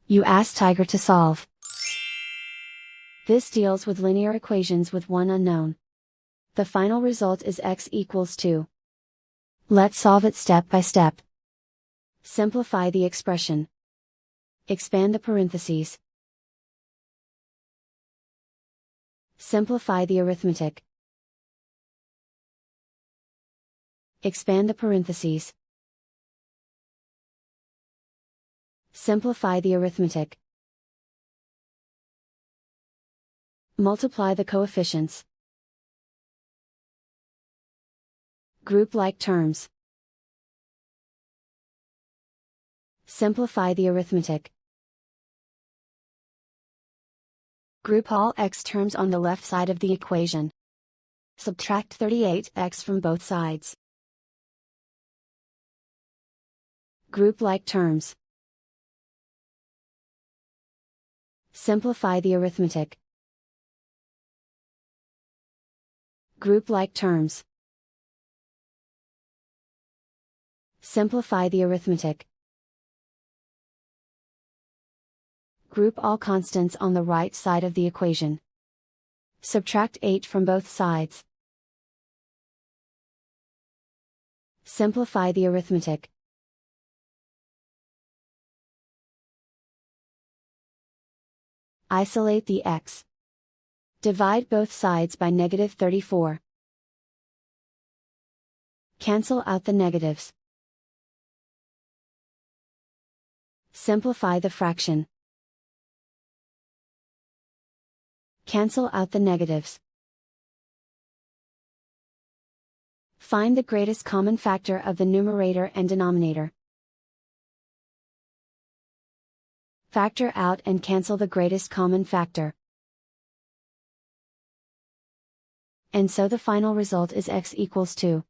You ask Tiger to solve. This deals with linear equations with one unknown. The final result is x equals 2. Let's solve it step by step. Simplify the expression. Expand the parentheses. Simplify the arithmetic. Expand the parentheses. Simplify the arithmetic. Multiply the coefficients. Group like terms. Simplify the arithmetic. Group all x terms on the left side of the equation. Subtract 38x from both sides. Group like terms. Simplify the arithmetic. Group like terms. Simplify the arithmetic. Group all constants on the right side of the equation. Subtract 8 from both sides. Simplify the arithmetic. Isolate the x. Divide both sides by -34. Cancel out the negatives. Simplify the fraction. Cancel out the negatives. Find the greatest common factor of the numerator and denominator. Factor out and cancel the greatest common factor. And so the final result is x equals 2.